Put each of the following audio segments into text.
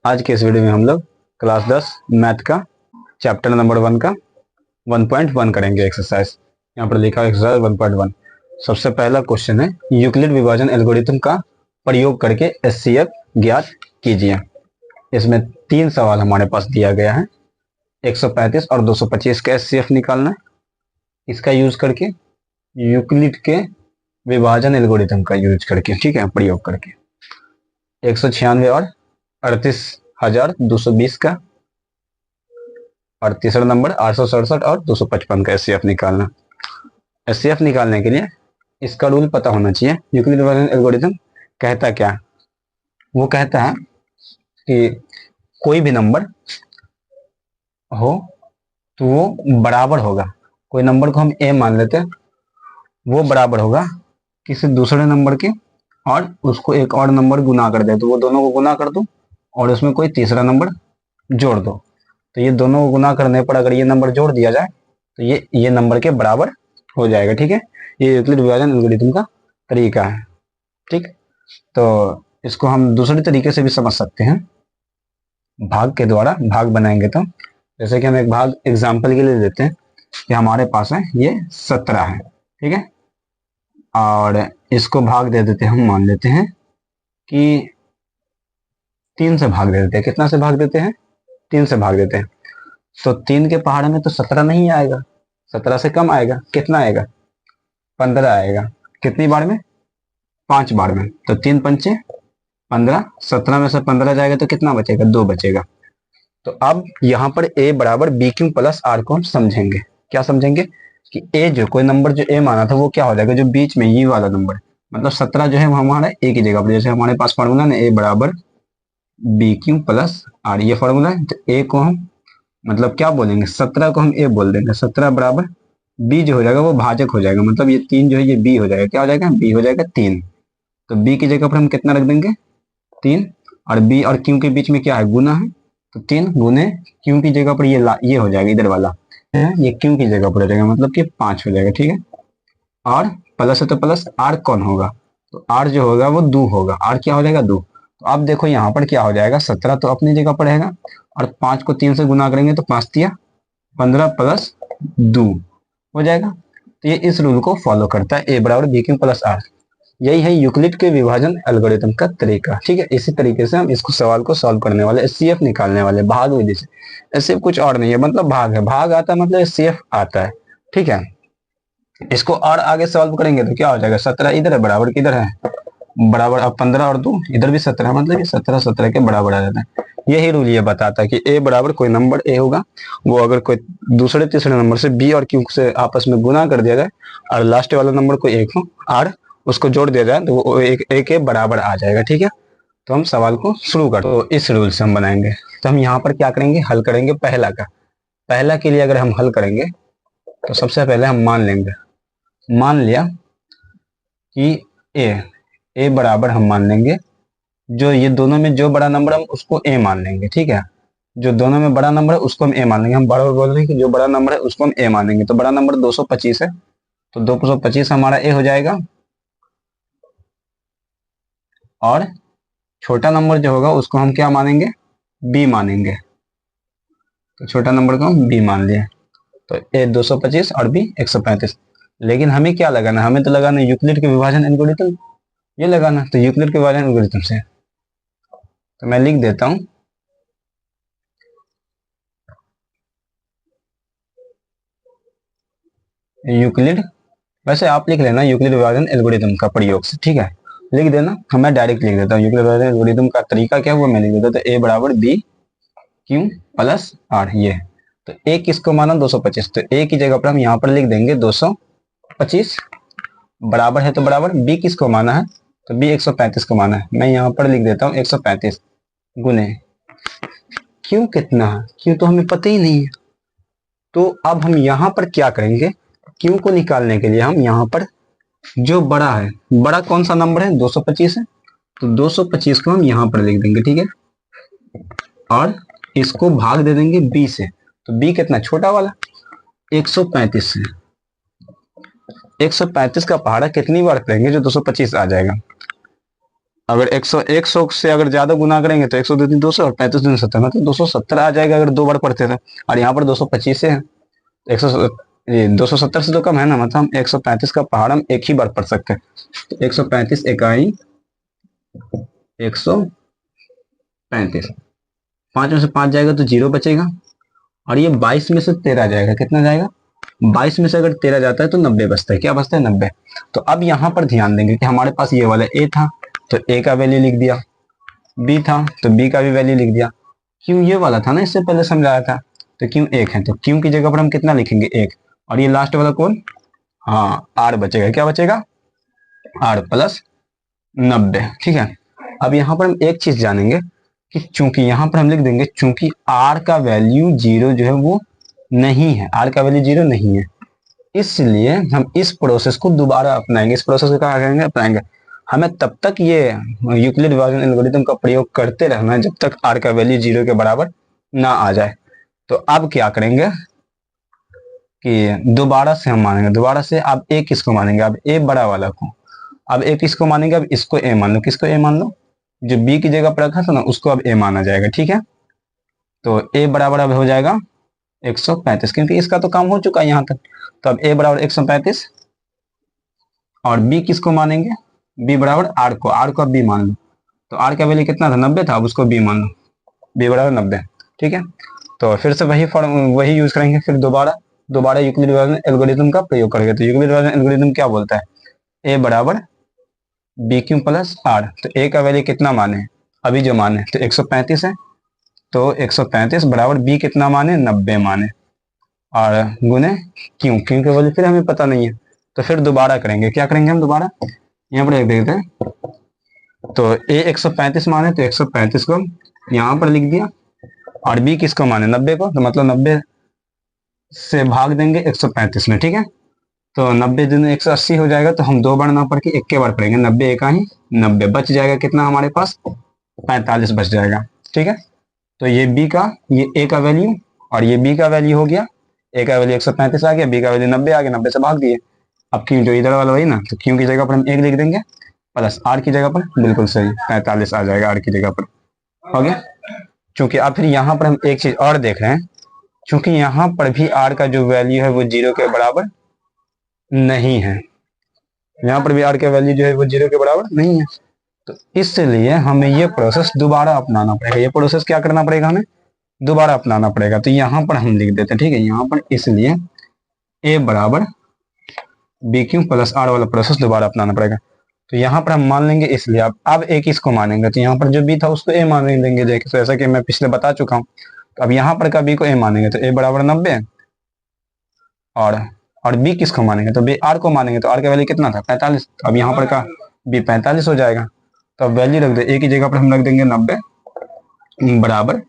आज के इस वीडियो में हम लोग क्लास 10 मैथ का चैप्टर नंबर 1 का 1.1 करेंगे एक्सरसाइज। यहाँ पर लिखा है एक्सरसाइज 1.1। सबसे पहला क्वेश्चन है यूक्लिड विभाजन एल्गोरिथम का प्रयोग करके एचसीएफ ज्ञात कीजिए। इसमें 3 सवाल हमारे पास दिया गया है, 135 और 225 का एचसीएफ निकालना है। इसका यूज करके यूक्लिड के विभाजन एल्गोरिथम का यूज करके, ठीक है, प्रयोग करके 196 और 38,220 का, और तीसरा नंबर 867 और 255 का एचसीएफ निकालना। एचसीएफ निकालने के लिए इसका रूल पता होना चाहिए। यूक्लिड विभाजन एल्गोरिथम कहता क्या है? वो कहता है कि कोई भी नंबर हो तो वो बराबर होगा, कोई नंबर को हम ए मान लेते हैं, वो बराबर होगा किसी दूसरे नंबर के, और उसको एक और नंबर गुना कर दे तो वो दोनों को गुना कर दो और उसमें कोई तीसरा नंबर जोड़ दो। तो ये दोनों को गुना करने पर अगर ये नंबर जोड़ दिया जाए तो ये नंबर के बराबर हो जाएगा। ठीक है, ये यूक्लिड विभाजन एल्गोरिथम का तरीका है। ठीक, तो इसको हम दूसरे तरीके से भी समझ सकते हैं, भाग के द्वारा। भाग बनाएंगे तो जैसे कि हम एक भाग एग्जाम्पल के लिए देते हैं कि हमारे पास है ये 17 है, ठीक है, और इसको भाग दे देते हैं, हम मान लेते हैं कि 3 से भाग दे देते हैं। कितना से भाग देते हैं? 3 से भाग देते हैं। तो 3 के पहाड़ में तो 17 नहीं आएगा, 17 से कम आएगा। कितना आएगा? 15 आएगा। कितनी बार में? 5 बार में। तो 3 पंचे 15, 17 में से 15 जाएगा तो कितना बचेगा? 2 बचेगा। तो अब यहाँ पर a बराबर बी क्यू प्लस आर को हम समझेंगे। क्या समझेंगे? कि a जो कोई नंबर जो a माना था वो क्या हो जाएगा? जो बीच में ये वाला नंबर, मतलब 17 जो है वो हमारा a की जगह पर, जैसे हमारे पास फॉर्मूला ना a बराबर बी क्यू प्लस आर, ये फॉर्मूला है। तो a को हम मतलब क्या बोलेंगे? 17 को हम a बोल देंगे। 17 बराबर b जो हो जाएगा वो भाजक हो जाएगा, मतलब ये 3 जो है ये b हो जाएगा। क्या हो जाएगा? b हो जाएगा 3। तो b की जगह पर हम कितना रख देंगे? 3। और b और q के बीच में क्या है? गुना है, तो 3 गुने q की जगह पर ये हो जाएगा, इधर वाला ये q की जगह पर हो जाएगा, मतलब कि 5 हो जाएगा। ठीक है, और प्लस है तो प्लस r कौन होगा? तो r जो होगा वो 2 होगा। r क्या हो जाएगा? 2। तो अब देखो यहाँ पर क्या हो जाएगा? 17 तो अपनी जगह पर रहेगा, और 5 को 3 से गुना करेंगे तो 5 तिया 15 प्लस 2 हो जाएगा। तो ये इस रूल को फॉलो करता है, a बराबर बी क्यू प्लस आर। यही है यूक्लिड के विभाजन एल्गोरिथम का तरीका। ठीक है, इसी तरीके से हम इसको सवाल को सॉल्व करने वाले, एचसीएफ निकालने वाले भाग विधि से। एचसीएफ कुछ और नहीं है, मतलब भाग है, भाग आता है मतलब एचसीएफ आता है। ठीक है, इसको और आगे सॉल्व करेंगे तो क्या हो जाएगा? 17 इधर है, बराबर किधर है? बराबर। अब 15 और 2 इधर भी 17 है, मतलब ये 17 17 के बराबर आ जाता है। यही रूल ये बताता है कि a बराबर कोई नंबर a होगा, वो अगर कोई दूसरे तीसरे नंबर से b और q से आपस में गुना कर दिया जाए और लास्ट वाला नंबर कोई एक हो r, उसको जोड़ दिया जाए तो वो एक a के बराबर आ जाएगा। ठीक है, तो हम सवाल को शुरू करते हैं। तो इस रूल से हम बनाएंगे। तो हम यहाँ पर क्या करेंगे? हल करेंगे पहला का। पहला के लिए अगर हम हल करेंगे तो सबसे पहले हम मान लेंगे, मान लिया कि a बराबर हम मान लेंगे, जो ये दोनों में जो बड़ा नंबर हम उसको a मान लेंगे। ठीक है, जो दोनों में बड़ा नंबर है उसको हम a मान लेंगे। हम बराबर बोल रहे हैं कि जो बड़ा नंबर है उसको हम a मान लेंगे। तो बड़ा नंबर 225 है, तो 225 हमारा a हो जाएगा, और छोटा नंबर जो होगा उसको हम क्या मानेंगे? b मानेंगे। तो छोटा नंबर को हम b मान लिए। तो a 225 और b 135। लेकिन हमें क्या लगाना? हमें तो लगाना यूक्लिड के विभाजन एल्गोरिथम, ये लगाना। तो यूक्लिड के विभाजन एल्गोरिथम से तो मैं लिख देता हूं, यूक्लिड, वैसे आप लिख लेना यूक्लिड विभाजन एल्गोरिथम का प्रयोग से। ठीक है, लिख देना। मैं डायरेक्ट लिख देता हूँ यूक्लिड विभाजन एल्गोरिथम का तरीका क्या है वो मैं लिख देता हूँ। तो a बराबर बी क्यू प्लस आर, ये। तो a किसको माना? 225। तो a की जगह पर हम यहाँ पर लिख देंगे 225, बराबर है तो बराबर। b किसको माना है? तो b 135 को माना है। मैं यहाँ पर लिख देता हूँ 135 गुने q कितना है? q तो हमें पता ही नहीं है। तो अब हम यहाँ पर क्या करेंगे? q को निकालने के लिए हम यहाँ पर जो बड़ा है, बड़ा कौन सा नंबर है? 225 है, तो 225 को हम यहाँ पर लिख देंगे। ठीक है, और इसको भाग दे देंगे b से। तो b कितना? छोटा वाला 135 से। 135 का पहाड़ा कितनी बार करेंगे जो 225 आ जाएगा? अगर 100 से अगर ज्यादा गुना करेंगे तो 100 दो तीन 200 और 35 दूनी 70, मतलब 270 आ जाएगा अगर 2 बार पढ़ते थे। और यहाँ पर 225 से है, 100 ये 270 से तो कम है ना, मतलब हम 135 का पहाड़ हम एक ही बार पढ़ सकते हैं। तो 135 इकाई 135, 5 में से 5 जाएगा तो 0 बचेगा, और ये 22 में से 13 जाएगा, कितना जाएगा, 22 में से अगर 13 जाता है तो 90 बचता है, क्या बचता है 90। तो अब यहाँ पर ध्यान देंगे कि हमारे पास ये वाला ए था तो ए का वैल्यू लिख दिया, बी था तो बी का भी वैल्यू लिख दिया, क्यों ये वाला था ना इससे पहले समझाया था, तो क्यों 1 है तो क्यों की जगह पर हम कितना लिखेंगे 1, और ये लास्ट वाला कौन, हाँ आर बचेगा, क्या बचेगा आर प्लस 90, ठीक है। अब यहाँ पर हम एक चीज जानेंगे कि चूंकि यहाँ पर हम लिख देंगे चूंकि आर का वैल्यू 0 जो है वो नहीं है, आर का वैल्यू 0 नहीं है, इसलिए हम इस प्रोसेस को दोबारा अपनाएंगे। इस प्रोसेस को कहा करेंगे अपनाएंगे, हमें तब तक ये यूक्लिड डिवीजन एल्गोरिथम का प्रयोग करते रहना है जब तक आर का वैल्यू 0 के बराबर ना आ जाए। तो अब क्या करेंगे कि दोबारा से हम मानेंगे, दोबारा से अब ए किसको मानेंगे, अब ए बड़ा वाला को, अब ए किसको मानेंगे, अब इसको ए मान लो, किसको ए मान लो, जो बी की जगह पर रखा था ना उसको अब ए माना जाएगा, ठीक है। तो ए बराबर अब हो जाएगा 135, क्योंकि इसका तो काम हो चुका है यहाँ तक। तो अब ए बराबर 135, और बी किसको मानेंगे, बी बराबर आर को, आर को अब बी मान लो, तो आर का वैल्यू कितना था 90 था, अब उसको बी मान लो, बी बराबर 90, ठीक है। तो फिर से वही फॉर्म वही यूज करेंगे, फिर दोबारा दोबारा यूक्लिड डिवीजन एल्गोरिथम का प्रयोग करेंगे। तो यूक्लिड डिवीजन एल्गोरिथम क्या बोलता है, ए बराबर बी क्यू प्लस आर, तो ए का वैल्यू कितना माने अभी जो माने तो 135 है, तो 135 बराबर बी कितना माने 90 माने, और गुने क्यों, क्यों की वैल्यू फिर हमें पता नहीं है, तो फिर दोबारा करेंगे, क्या करेंगे हम दोबारा, यहाँ पर लिख देते हैं, तो ए 135 माने तो 135 को यहाँ पर लिख दिया, और बी किसको माने 90 को, तो मतलब 90 से भाग देंगे 135 में, ठीक है। तो 90 दिन 180 हो जाएगा, तो हम 2 बार ना पढ़ के एक के बार पढ़ेंगे, 90 एका ही 90, बच जाएगा कितना हमारे पास 45 बच जाएगा, ठीक है। तो ये बी का, ये ए का वैल्यू और ये बी का वैल्यू हो गया, ए का वैल्यू 135 आ गया, बी का वैल्यू 90 आ गया, 90 से भाग दिए। अब क्यों जो इधर वाला वही ना, तो क्यों की जगह पर हम 1 लिख देंगे, प्लस आर की जगह पर, बिल्कुल सही 45 आ जाएगा आर की जगह पर, हो गया। क्योंकि अब फिर यहाँ पर हम एक चीज और देख रहे हैं, क्योंकि यहाँ पर भी आर का जो वैल्यू है वो 0 के बराबर नहीं है, यहाँ पर भी आर का वैल्यू जो है वो 0 के बराबर नहीं है, तो इसलिए हमें ये प्रोसेस दोबारा अपनाना पड़ेगा, ये प्रोसेस क्या करना पड़ेगा हमें दोबारा अपनाना पड़ेगा। तो यहाँ पर हम लिख देते हैं, ठीक है, यहाँ पर इसलिए ए बराबर बी क्यू प्लस आर वाला प्रोसेस दोबारा अपनाना पड़ेगा। तो यहाँ पर हम मान लेंगे, इसलिए अब ए किसको मानेंगे, तो यहाँ पर जो बी था उसको ए मान लेंगे, जैसे जैसा कि मैं पिछले बता चुका हूँ। तो अब यहाँ पर का बी को ए मानेंगे तो ए बराबर 90, और बी किसको मानेंगे, तो बी आर को मानेंगे, तो आर का वैल्यू कितना था 45, तो अब यहाँ पर का बी 45 हो जाएगा। तो अब वैल्यू रख दे, ए की जगह पर हम रख देंगे 90, बराबर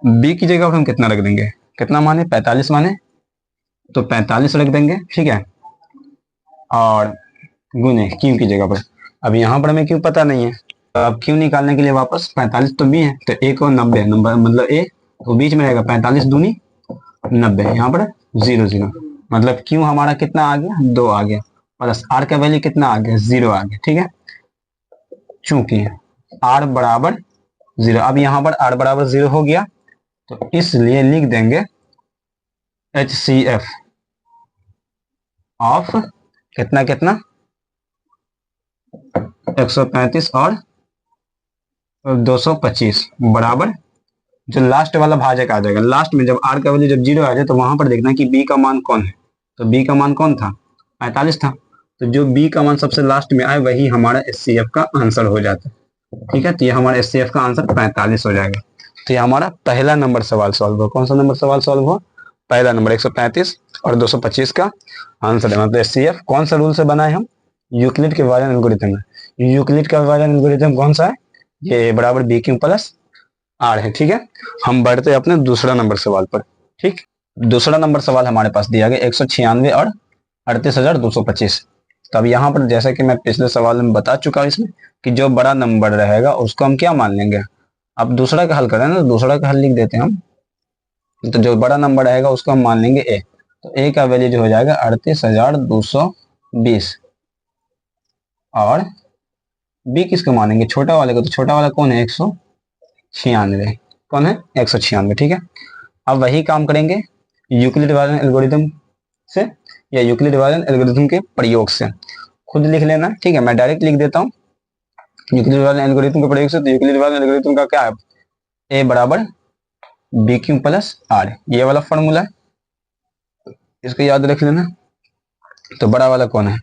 बी की जगह पर हम कितना रख देंगे, कितना माने 45 माने, तो 45 रख देंगे, ठीक है, और गुने क्यू की जगह पर। अब यहाँ पर हमें क्यों पता नहीं है, तो अब क्यों निकालने के लिए वापस 45 तो बी है, तो ए को 90 नंबर मतलब ए तो बीच में रहेगा, 45 दूनी 90, यहाँ पर 0 0, मतलब क्यों हमारा कितना आ गया 2 आ गया, प्लस आर का वैल्यू कितना आ गया 0 आ गया, ठीक है। चूंकि आर बराबर 0, अब यहाँ पर आर बराबर 0 हो गया, तो इसलिए लिख देंगे एच सी एफ ऑफ कितना कितना 135 और 225 बराबर जो लास्ट वाला भाजक आ जाएगा, लास्ट में जब आर का वैल्यू जब 0 आ जाए तो वहां पर देखना कि बी का मान कौन है, तो बी का मान कौन था 45 था, तो जो बी का मान सबसे लास्ट में आए वही हमारा एस का आंसर हो जाता है, ठीक है। तो ये हमारा एस का आंसर 45 हो जाएगा। तो ये हमारा पहला नंबर सवाल सॉल्व हुआ, कौन सा नंबर सवाल सॉल्व हुआ, पहला नंबर 135 और 225 का आंसर है, मतलब एस कौन सा रूल से बनाए हम, यूक्लिड के विभाजन एल्गोरिथम है। यूक्लिड का विभाजन एल्गोरिथम कौन सा है, ये बराबर बी क्यू प्लस आर है, ठीक है। हम बढ़ते अपने दूसरा नंबर सवाल पर, ठीक। दूसरा नंबर सवाल हमारे पास दिया गया 196 और 38,225। तो अब यहाँ पर जैसा कि मैं पिछले सवाल में बता चुका हूँ इसमें कि जो बड़ा नंबर रहेगा उसको हम क्या मान लेंगे, अब दूसरा का हल करें ना, दूसरा का हल लिख देते हैं हम, तो जो बड़ा नंबर रहेगा उसको हम मान लेंगे ए, तो ए का वैल्यू जो हो जाएगा 38,220, और बी किसको मानेंगे, छोटा वाले को। तो छोटा वाला कौन है, 196, कौन है 196, ठीक है। अब वही काम करेंगे यूक्लिड डिवीजन एल्गोरिथम से या यूक्लिड डिवीजन एल्गोरिथम के प्रयोग से। खुद लिख लेना, ठीक है, मैं डायरेक्ट लिख देता हूँ यूक्लिड डिवीजन एल्गोरिथम के प्रयोग से। तो यूक्लिड डिवीजन एल्गोरिथम का क्या है, ए बराबर बी क्यू प्लस आर, ये वाला फॉर्मूला है, इसको याद रख लेना। तो बड़ा वाला कौन है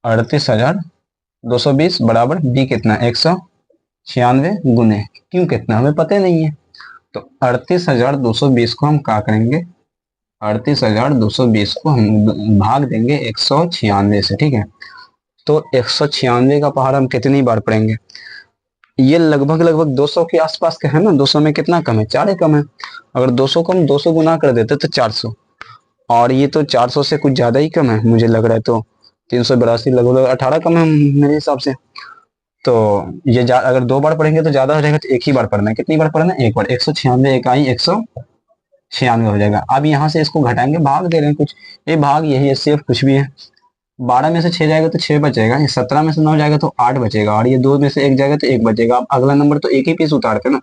38,220 बराबर बी कितना 196 गुने क्यों कितना हमें पता नहीं है। तो 38,220 को हम क्या करेंगे, 38,220 को हम भाग देंगे 196 से, ठीक है। तो 196 का पहाड़ हम कितनी बार पढ़ेंगे, ये लगभग लगभग 200 के आसपास का है ना। 200 में कितना कम है, 4 कम है। अगर 200 को हम 200 गुना कर देते तो 400, और ये तो 400 से कुछ ज्यादा ही कम है मुझे लग रहा है। तो 382 लगभग 18 कम है मेरे हिसाब से। तो ये अगर 2 बार पढ़ेंगे तो ज्यादा हो जाएगा। तो एक ही बार पढ़ना है, कितनी बार पढ़ना है, एक बार। 196 इकाई 196 हो जाएगा। अब यहाँ से इसको घटाएंगे, भाग दे रहे हैं कुछ, ये भाग यही एचसीएफ कुछ भी है। 12 में से 6 जाएगा तो 6 बचेगा, 17 में से 9 जाएगा तो 8 बचेगा, और ये 2 में से 1 जाएगा तो 1 बचेगा। अब अगला नंबर तो एक ही पीस उतारते ना।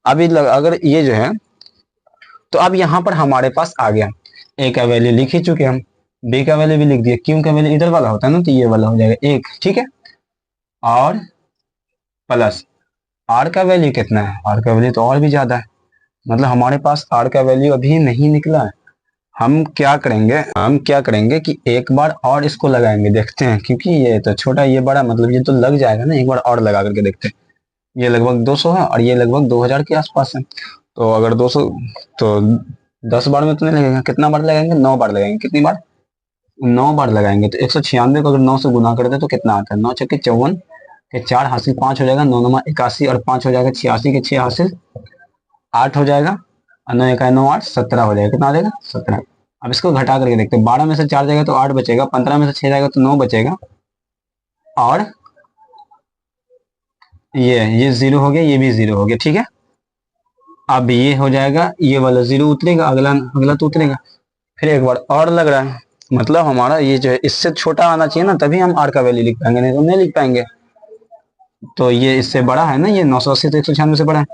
अभी अगर ये जो है, तो अब यहाँ पर हमारे पास आ गया, ए का वैल्यू लिख ही चुके हम, बी का वैल्यू भी लिख दिया, क्यू का वैल्यू इधर वाला होता है ना, तो ये वाला हो जाएगा 1, ठीक है। और प्लस आर का वैल्यू कितना है, आर का वैल्यू तो और भी ज्यादा है, मतलब हमारे पास आर का वैल्यू अभी नहीं निकला है। हम क्या करेंगे कि एक बार और इसको लगाएंगे, देखते हैं, क्योंकि ये तो छोटा ये बड़ा, मतलब ये तो लग जाएगा ना, एक बार और लगा करके देखते हैं। ये लगभग 200 है और ये लगभग 2000 के आसपास है। तो अगर 200, तो 10 बार में तो नहीं लगेगा, कितना बार लगाएंगे, 9 बार लगाएंगे। कितनी बार, 9 बार लगाएंगे। तो 196 को अगर 9 से गुना कर दे तो कितना आता है, 9 छक्के 54 के 4 हासिल 5 हो जाएगा, 9 9 81 और 5 हो जाएगा 86 के 6 हासिल 8 हो जाएगा, और 9 1 9 8 17 हो जाएगा। कितना आ जाएगा 17। अब इसको घटा करके देखते हैं, 12 में से 4 जाएगा तो 8 बचेगा, 15 में से 6 जाएगा तो 9 बचेगा, और ये 0 हो गया, ये भी 0 हो गया, ठीक है। अब ये हो जाएगा, ये वाला 0 उतरेगा, अगला अगला तो उतरेगा। फिर एक बार और लग रहा है, मतलब हमारा ये जो है इससे छोटा आना चाहिए ना, तभी हम आर का वैल्यू लिख पाएंगे, नहीं तो नहीं लिख पाएंगे। तो ये इससे बड़ा है ना, ये 980 तो 196 से बड़ा है।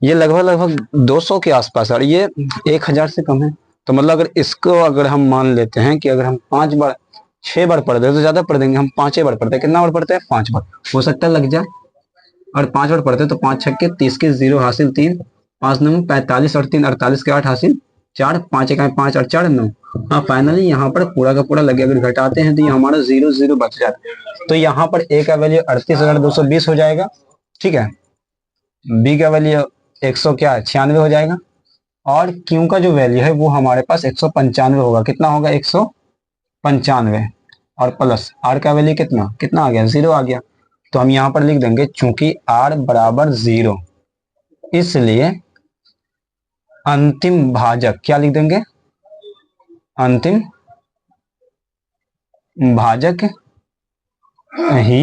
ये लगभग लगभग 200 के आसपास है, और ये 1000 से कम है। तो मतलब अगर इसको अगर हम मान लेते हैं कि अगर हम 5 बार 6 बार पढ़ दे तो ज्यादा पढ़ देंगे, हम 5 बार पढ़ते हैं। कितना बार पढ़ते हैं, 5 बार, हो सकता है लग जाए। और 5 बार पढ़ते हैं तो 5 छक्के 30 के 0 हासिल 3, 5 9 45 और 3 48 के 8 हासिल 4, 5 1 5 और 4 9। हाँ, फाइनली यहाँ पर पूरा का पूरा लग गया। अगर घटाते हैं तो ये हमारा 0 0 बच जाता है। तो यहाँ पर ए का वैल्यू 38,220 हो जाएगा, ठीक है। बी का वैल्यू 100 क्या 96 हो जाएगा, और क्यू का जो वैल्यू है वो हमारे पास 195 होगा। कितना होगा 195, और प्लस आर का वैल्यू कितना कितना आ गया 0 आ गया। तो हम यहाँ पर लिख देंगे चूंकि आर बराबर 0, इसलिए अंतिम भाजक क्या लिख देंगे, अंतिम भाजक ही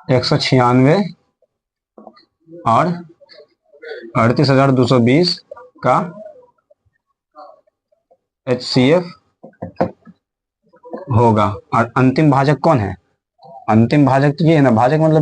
196 और 38,220 का HCF होगा। और अंतिम भाजक कौन है, अंतिम भाजक तो ये है ना, भाजक मतलब